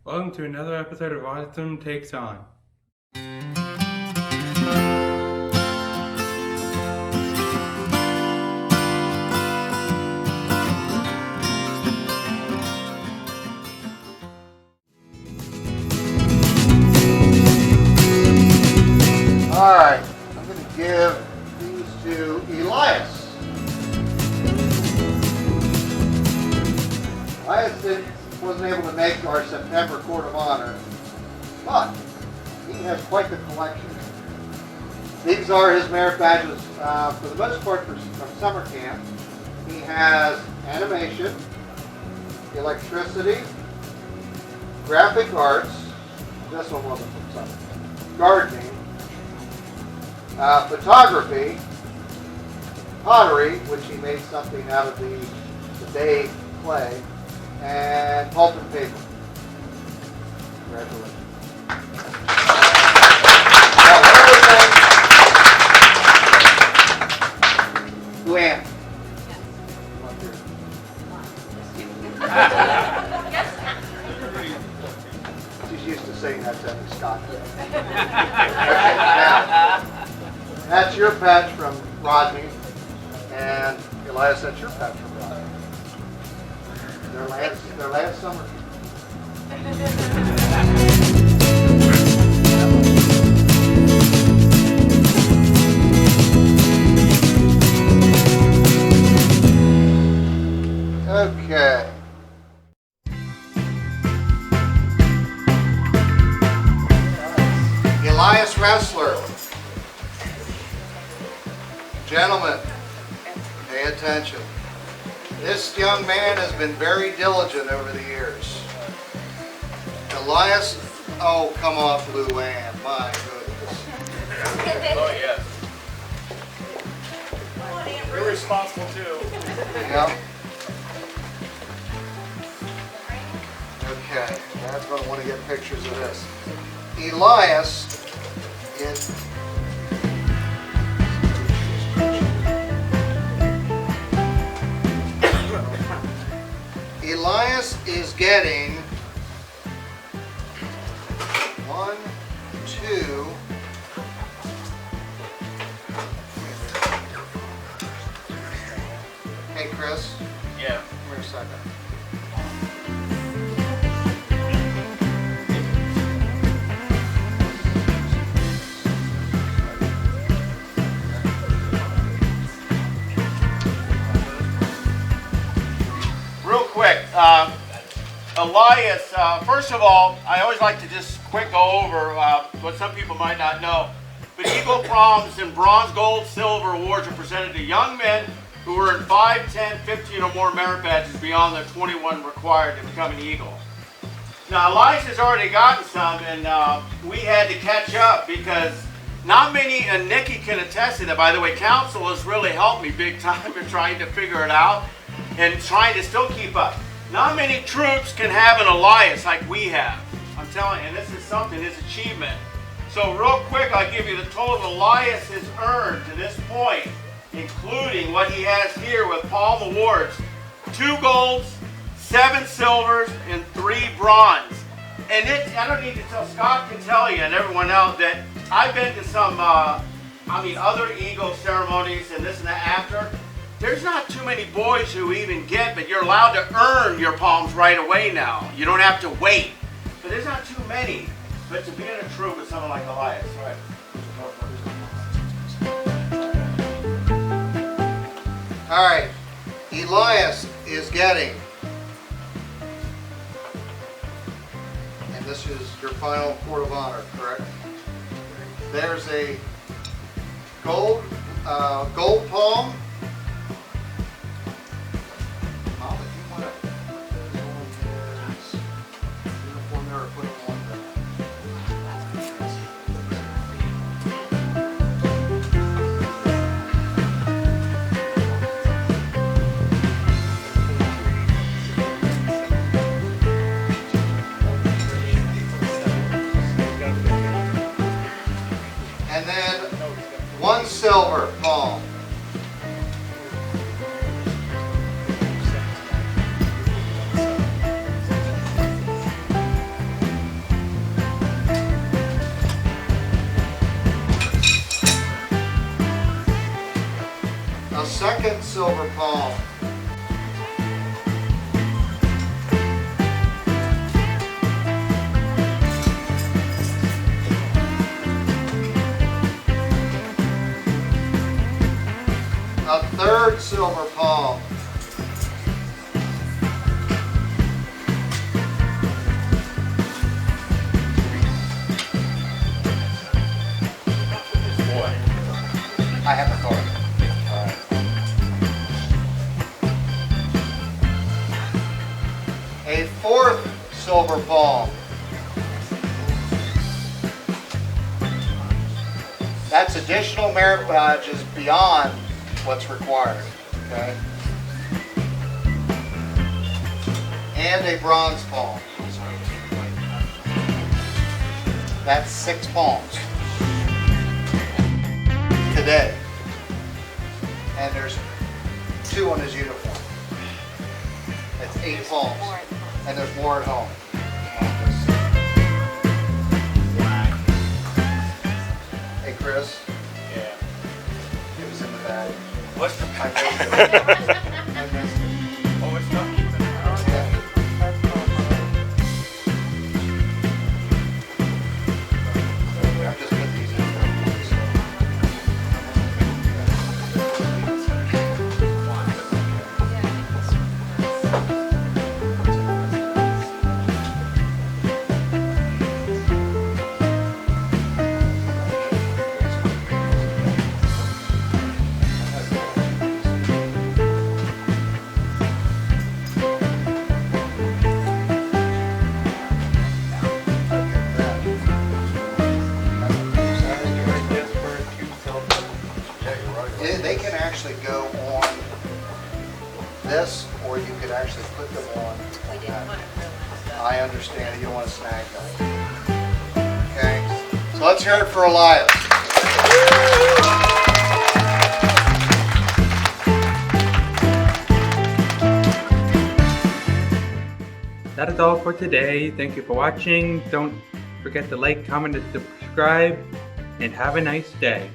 Welcome to another episode of Autism Takes On. Alright, I'm going to give these to Elias. Elias wasn't able to make our September Court of Honor, but he has quite the collection. These are his merit badges for the most part from summer camp. He has animation, electricity, graphic arts, this one wasn't from summer, gardening, photography, pottery, which he made something out of the day clay, and pulp and paper. Congratulations. Now, one other thing. Luann. Come up here. She's used to saying that to me, Scott. That's your patch from Rodney, and Elias, that's your patch from Rodney. Their last summer. Okay. Elias Wrestler. Gentlemen, pay attention. This young man has been very diligent over the years. Elias, oh, come off, Luann, my goodness. Oh, yes. You're responsible, too. Yep. Okay, Dad's going to want to get pictures of this. Elias is... Elias is getting 1, 2, hey Chris, Yeah. come here a second. Real quick, Elias, first of all, I always like to just quick go over what some people might not know. But Eagle Proms and bronze, gold, silver awards are presented to young men who earn 5, 10, 15 or more merit badges beyond the 21 required to become an Eagle. Now, Elias has already gotten some, and we had to catch up because not many, and Nikki can attest to that. By the way, council has really helped me big time in trying to figure it out and trying to still keep up. Not many troops can have an Elias like we have. I'm telling you, and this is something, his achievement. So real quick, I'll give you the total Elias has earned to this point, including what he has here with Palm Awards. 2 golds, 7 silvers, and 3 bronze. And I don't need to tell, Scott can tell you and everyone else that I've been to some, other Eagle ceremonies and this and that after. There's not too many boys who even get, but you're allowed to earn your palms right away now. You don't have to wait. But there's not too many. But to be in a troop with someone like Elias, right? All right, Elias is getting, and this is your final Court of Honor, correct? There's a gold palm. Mom, if you want to put on this uniform there or put it on there. And then 1 silver palm. second silver palm. A third silver palm. I have authority. A fourth silver palm. That's additional merit badges beyond what's required. Okay. And a bronze palm. That's 6 palms. Today. And there's 2 on his uniform. That's 8 palms. And there's more at home. Hey Chris. Yeah. It was in the bag. What's the I missed it. I missed it. Oh, it's not keeping it. Yeah. I just put these in They can actually go on this, or you could actually put them on. We didn't want to realize that. I understand it. You don't want to snag them. Okay. So let's hear it for Elias. That is all for today. Thank you for watching. Don't forget to like, comment, and subscribe. And have a nice day.